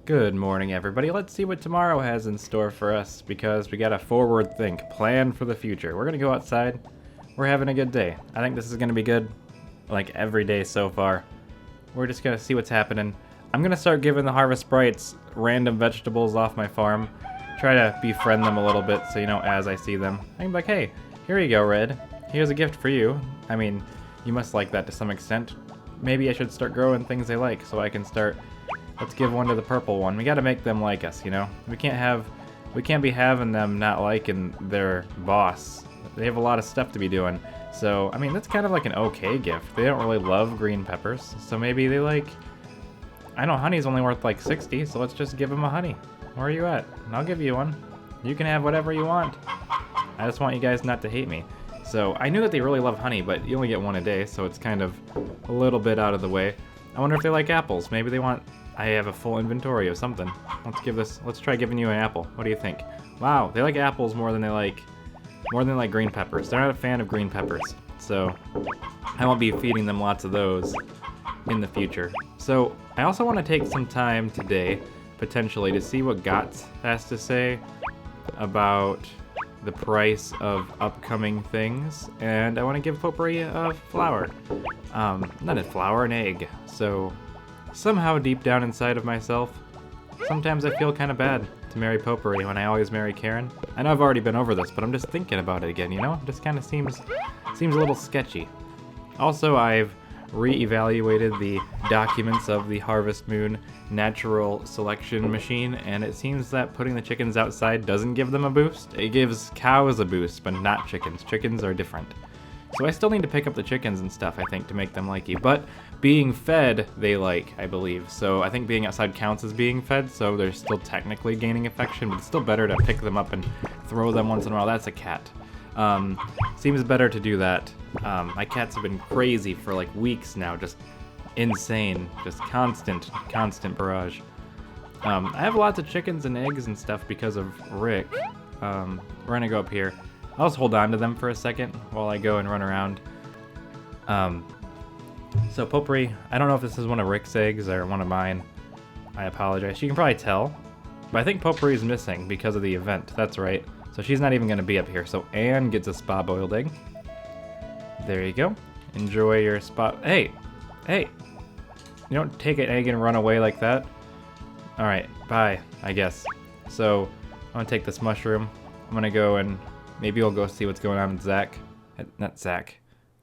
Good morning, everybody. Let's see what tomorrow has in store for us because we gotta forward think, plan for the future. We're gonna go outside. We're having a good day. I think this is gonna be good, like every day so far. We're just gonna see what's happening. I'm gonna start giving the Harvest Sprites random vegetables off my farm. Try to befriend them a little bit so as I see them. I can be like, hey, here you go, Red. Here's a gift for you. I mean, you must like that to some extent. Maybe I should start growing things they like so I can start. Let's give one to the purple one. We gotta make them like us, We can't be having them not liking their boss. They have a lot of stuff to be doing. So, I mean, that's kind of like an okay gift. They don't really love green peppers, so maybe they like... I know honey's only worth like 60, so let's just give them a honey. Where are you at? And I'll give you one. You can have whatever you want. I just want you guys not to hate me. So, I knew that they really love honey, but you only get one a day, so it's kind of a little bit out of the way. I wonder if they like apples. Maybe they want... I have a full inventory of something. Let's try giving you an apple. What do you think? Wow, they like apples more than they like green peppers. They're not a fan of green peppers, so I won't be feeding them lots of those in the future. So I also want to take some time today, potentially, to see what GOTS has to say about the price of upcoming things, and I want to give Potpourri a flower. Not a flower, an egg. So somehow deep down inside of myself, sometimes I feel kind of bad to marry Potpourri when I always marry Karen. I know I've already been over this, but I'm just thinking about it again, It just kind of seems a little sketchy. Also, I've re-evaluated the documents of the Harvest Moon natural selection machine, and it seems that putting the chickens outside doesn't give them a boost. It gives cows a boost, but not chickens. Chickens are different. So I still need to pick up the chickens and stuff, I think, to make them likey. But being fed, they like, I believe. So I think being outside counts as being fed, so they're still technically gaining affection, but it's still better to pick them up and throw them once in a while. That's a cat. Seems better to do that. My cats have been crazy for like weeks now, just insane, just constant barrage. I have lots of chickens and eggs and stuff because of Rick. We're gonna go up here. I'll just hold on to them for a second while I go and run around. So Potpourri, I don't know if this is one of Rick's eggs or one of mine. I apologize. You can probably tell, but I think Potpourri is missing because of the event. That's right. So she's not even gonna be up here. So Anne gets a spa-boiled egg. There you go. Enjoy your spot. Hey! You don't take an egg and run away like that. Alright, bye, I guess. So, I'm gonna take this mushroom. I'm gonna go and maybe we'll go see what's going on with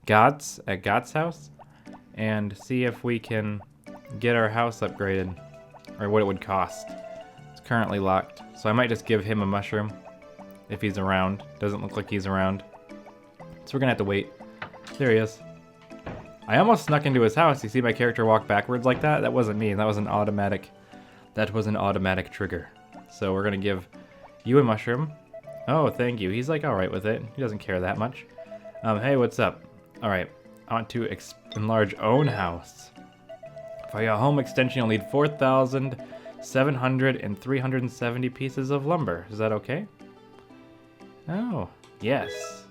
GOTS at GOTS' house, and see if we can get our house upgraded, or what it would cost. It's currently locked, so I might just give him a mushroom if he's around. Doesn't look like he's around, so we're gonna have to wait. There he is. I almost snuck into his house. You see my character walk backwards like that? That wasn't me. That was an automatic trigger. So we're gonna give you a mushroom. Oh, thank you. He's like alright with it. He doesn't care that much. Hey, what's up? Alright, I want to enlarge own house. For your home extension, you'll need 4,700 and 370 pieces of lumber. Is that okay? Oh, yes.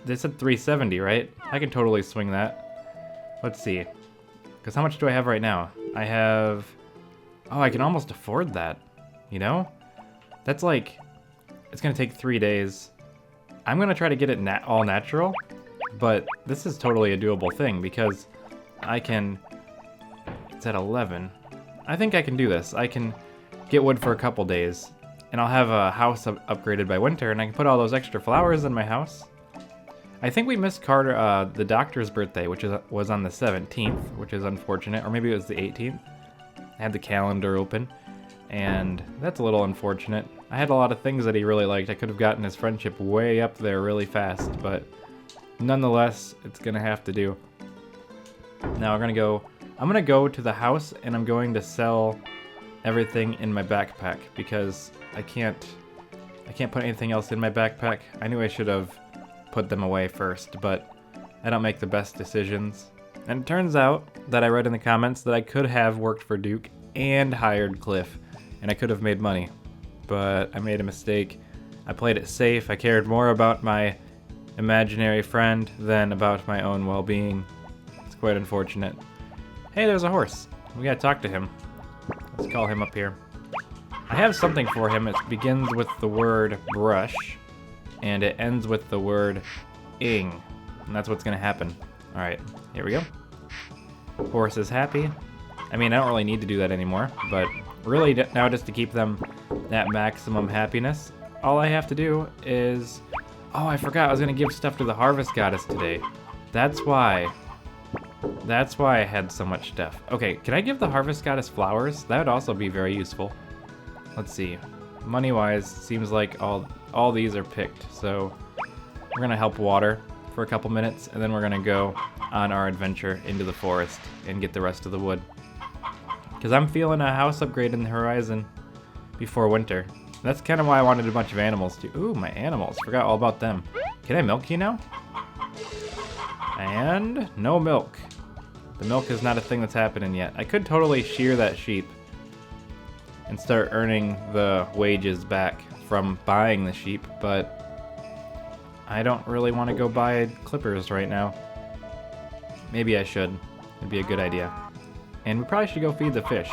They said 370, right? I can totally swing that. Let's see. Because how much do I have right now? I have... Oh, I can almost afford that. That's like... It's going to take 3 days. I'm going to try to get it all natural. But this is totally a doable thing because I can... It's at 11. I think I can do this. I can get wood for a couple days. And I'll have a house upgraded by winter. And I can put all those extra flowers in my house. I think we missed Carter, the doctor's birthday, which was on the 17th, which is unfortunate. Or maybe it was the 18th. I had the calendar open, and that's a little unfortunate. I had a lot of things that he really liked. I could have gotten his friendship way up there really fast, but nonetheless, it's gonna have to do. Now I'm gonna go to the house, and I'm going to sell everything in my backpack because I can't put anything else in my backpack. I knew I should have put them away first, but I don't make the best decisions. And it turns out that I read in the comments that I could have worked for Duke and hired Cliff, and I could have made money. But I made a mistake. I played it safe. I cared more about my imaginary friend than about my own well-being. It's quite unfortunate. Hey, there's a horse. We gotta talk to him. Let's call him up here. I have something for him. It begins with the word brush, and it ends with the word ing. And that's what's gonna happen. Alright, here we go. Horse is happy. I mean, I don't really need to do that anymore, but really now just to keep them at maximum happiness, all I have to do is... Oh, I forgot I was gonna give stuff to the Harvest Goddess today. That's why I had so much stuff. Okay, can I give the Harvest Goddess flowers? That would also be very useful. Let's see. Money-wise, seems like all these are picked, so we're gonna help water for a couple minutes, and then we're gonna go on our adventure into the forest and get the rest of the wood. Because I'm feeling a house upgrade in the horizon before winter. That's kind of why I wanted a bunch of animals too. Ooh, my animals. Forgot all about them. Can I milk you now? And no milk. The milk is not a thing that's happening yet. I could totally shear that sheep and start earning the wages back from buying the sheep, but I don't really want to go buy clippers right now. Maybe I should. It'd be a good idea. And we probably should go feed the fish.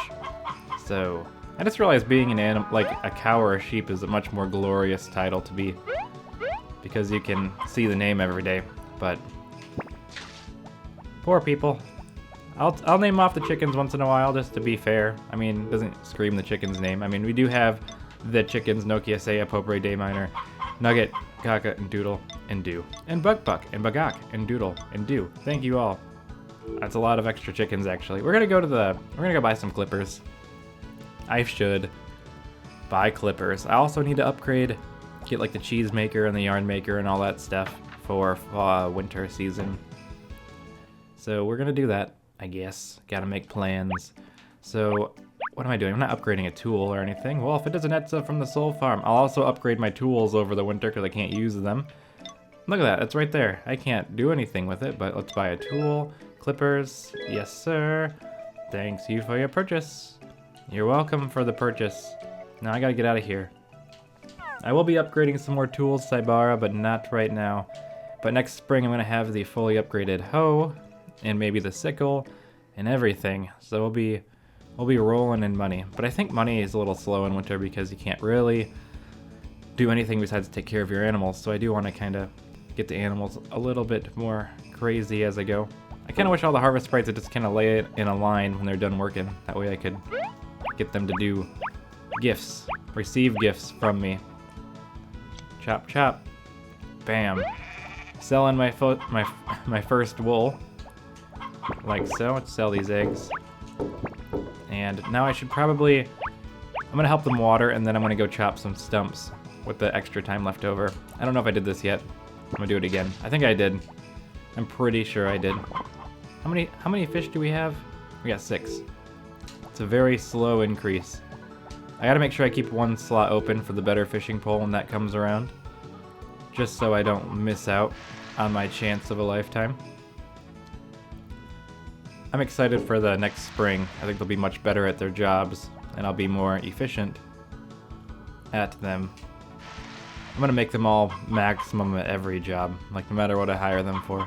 So, I just realized being an animal, like a cow or a sheep, is a much more glorious title to be, because you can see the name every day. But poor people. I'll name off the chickens once in a while just to be fair. I mean, it doesn't scream the chicken's name. I mean, we do have the chickens: Nokia, Saya, Popre, Dayminer, Nugget, Kaka, and Doodle, and Do, and Buck, and Bagak, and Doodle, and Do. Thank you all. That's a lot of extra chickens, actually. We're gonna go buy some clippers. I should buy clippers. I also need to upgrade, get like the cheese maker and the yarn maker and all that stuff for winter season. So we're gonna do that, I guess. Gotta make plans. So what am I doing? I'm not upgrading a tool or anything. Well, if it doesn't Etza from the Soul Farm, I'll also upgrade my tools over the winter because I can't use them. Look at that, it's right there. I can't do anything with it, but let's buy a tool. Clippers, yes sir. Thanks you for your purchase. You're welcome for the purchase. Now I gotta get out of here. I will be upgrading some more tools, Saibara, but not right now. But next spring I'm gonna have the fully upgraded hoe, and maybe the sickle, and everything. So we'll be rolling in money. But I think money is a little slow in winter because you can't really do anything besides take care of your animals. So I do want to kind of get the animals a little bit more crazy as I go. I kind of wish all the harvest sprites would just kind of lay it in a line when they're done working. That way I could get them to do gifts, receive gifts from me. Chop, chop. Bam. Selling my first wool. Like so. Let's sell these eggs. And now I should probably... I'm going to help them water, and then I'm going to go chop some stumps with the extra time left over. I don't know if I did this yet. I'm going to do it again. I think I did. I'm pretty sure I did. How many fish do we have? We got 6. It's a very slow increase. I gotta make sure I keep one slot open for the better fishing pole when that comes around, just so I don't miss out on my chance of a lifetime. I'm excited for the next spring. I think they'll be much better at their jobs, and I'll be more efficient at them. I'm gonna make them all maximum at every job, like no matter what I hire them for.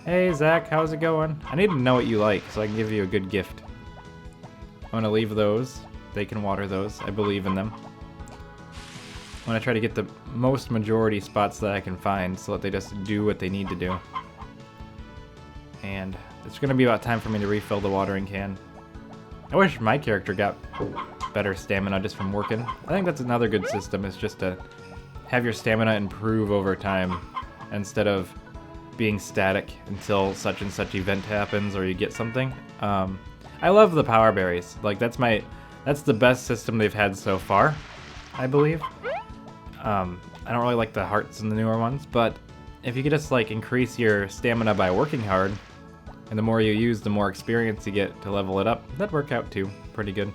Hey Zach, how's it going? I need to know what you like so I can give you a good gift. I'm gonna leave those. They can water those. I believe in them. I'm gonna try to get the most majority spots that I can find so that they just do what they need to do. And it's gonna be about time for me to refill the watering can. I wish my character got better stamina just from working. I think that's another good system, is just to have your stamina improve over time instead of being static until such and such event happens or you get something. I love the power berries. Like that's the best system they've had so far, I believe. I don't really like the hearts in the newer ones, but if you could just like increase your stamina by working hard, and the more you use, the more experience you get to level it up, that'd work out too pretty good.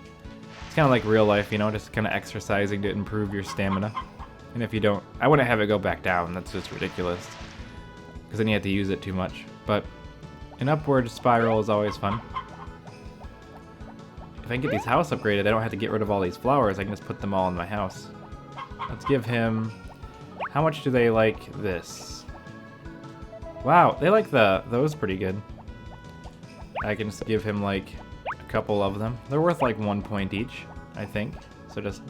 It's kind of like real life, you know, just kind of exercising to improve your stamina. And if you don't, I wouldn't have it go back down. That's just ridiculous, because then you have to use it too much. But an upward spiral is always fun. If I can get these house upgraded, I don't have to get rid of all these flowers. I can just put them all in my house. Let's give him... How much do they like this? Wow, they like those pretty good. I can just give him like a couple of them. They're worth like 1 point each, I think. So just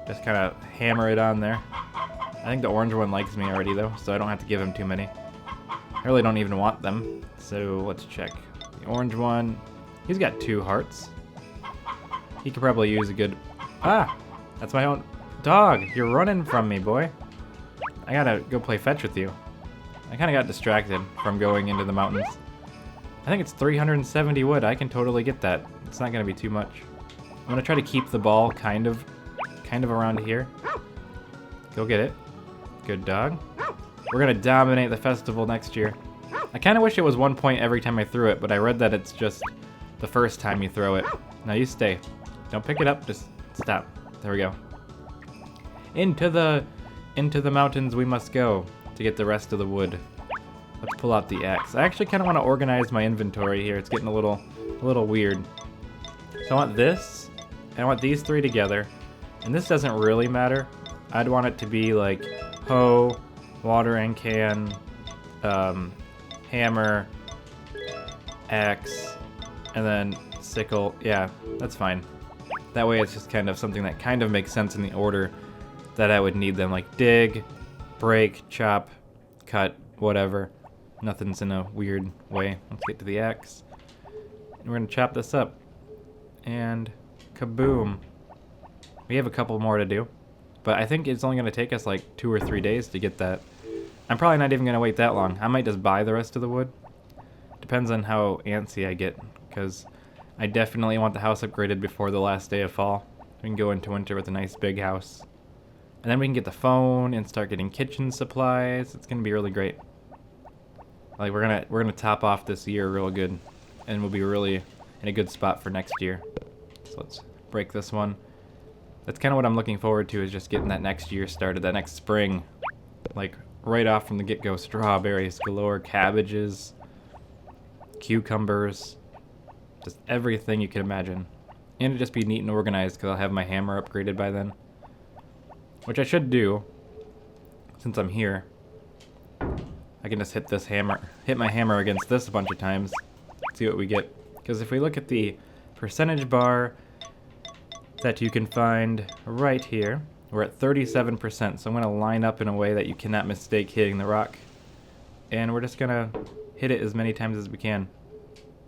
kind of hammer it on there. I think the orange one likes me already though, so I don't have to give him too many. I really don't even want them. So let's check. The orange one, he's got 2 hearts. He could probably use a good... Ah! That's my own... Dog! You're running from me, boy. I gotta go play fetch with you. I kind of got distracted from going into the mountains. I think it's 370 wood. I can totally get that. It's not gonna be too much. I'm gonna try to keep the ball kind of around here. Go get it. Good dog. We're gonna dominate the festival next year. I kind of wish it was 1 point every time I threw it, but I read that it's just the first time you throw it. Now you stay. Don't pick it up, just stop. There we go. Into the mountains we must go to get the rest of the wood. Let's pull out the axe. I actually kind of want to organize my inventory here. It's getting a little weird. So I want this, and I want these 3 together. And this doesn't really matter. I'd want it to be like hoe, watering can, hammer, axe, and then sickle. Yeah, that's fine. That way it's just kind of something that kind of makes sense in the order that I would need them. Like dig, break, chop, cut, whatever. Nothing's in a weird way. Let's get to the axe. And we're gonna chop this up. And kaboom. We have a couple more to do. But I think it's only gonna take us like 2 or 3 days to get that. I'm probably not even gonna wait that long. I might just buy the rest of the wood. Depends on how antsy I get, because I definitely want the house upgraded before the last day of fall. We can go into winter with a nice big house. And then we can get the phone and start getting kitchen supplies. It's gonna be really great. Like we're gonna top off this year real good, and we'll be really in a good spot for next year. So let's break this one. That's kind of what I'm looking forward to, is just getting that next year started, that next spring. Like right off from the get-go, strawberries galore, cabbages, cucumbers, just everything you can imagine. And it'll just be neat and organized because I'll have my hammer upgraded by then. Which I should do, since I'm here. I can just hit my hammer against this a bunch of times, see what we get. Because if we look at the percentage bar that you can find right here, we're at 37%, so I'm gonna line up in a way that you cannot mistake hitting the rock. And we're just gonna hit it as many times as we can.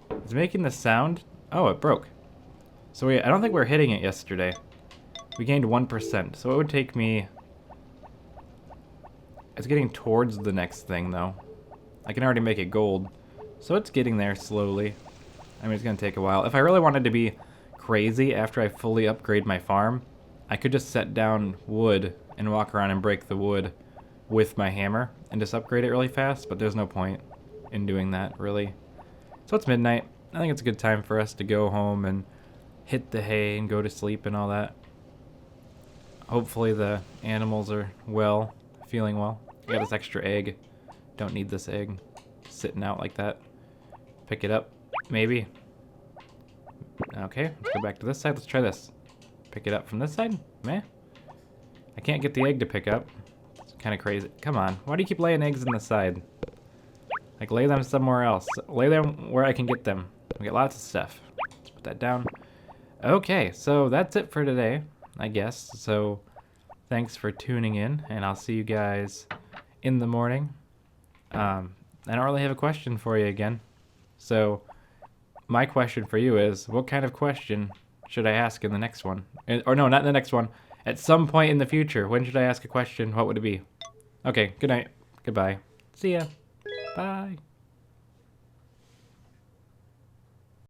It's making the sound. Oh, it broke. So I don't think we were hitting it yesterday. We gained 1%, so it would take me... It's getting towards the next thing, though. I can already make it gold, so it's getting there slowly. I mean, it's gonna take a while. If I really wanted to be crazy after I fully upgrade my farm, I could just set down wood and walk around and break the wood with my hammer and just upgrade it really fast, but there's no point in doing that, really. So it's midnight. I think it's a good time for us to go home and hit the hay and go to sleep and all that. Hopefully the animals are well, feeling well. I got this extra egg. Don't need this egg sitting out like that. Pick it up, maybe. Okay, let's go back to this side. Let's try this. Pick it up from this side? Meh. I can't get the egg to pick up. It's kind of crazy. Come on, why do you keep laying eggs in the side? Like, lay them somewhere else. Lay them where I can get them. We got lots of stuff. Let's put that down. Okay, so that's it for today, I guess. So thanks for tuning in, and I'll see you guys in the morning. I don't really have a question for you again. So my question for you is, what kind of question should I ask in the next one? Or no, not in the next one. At some point in the future, when should I ask a question? What would it be? Okay, good night. Goodbye. See ya. Bye.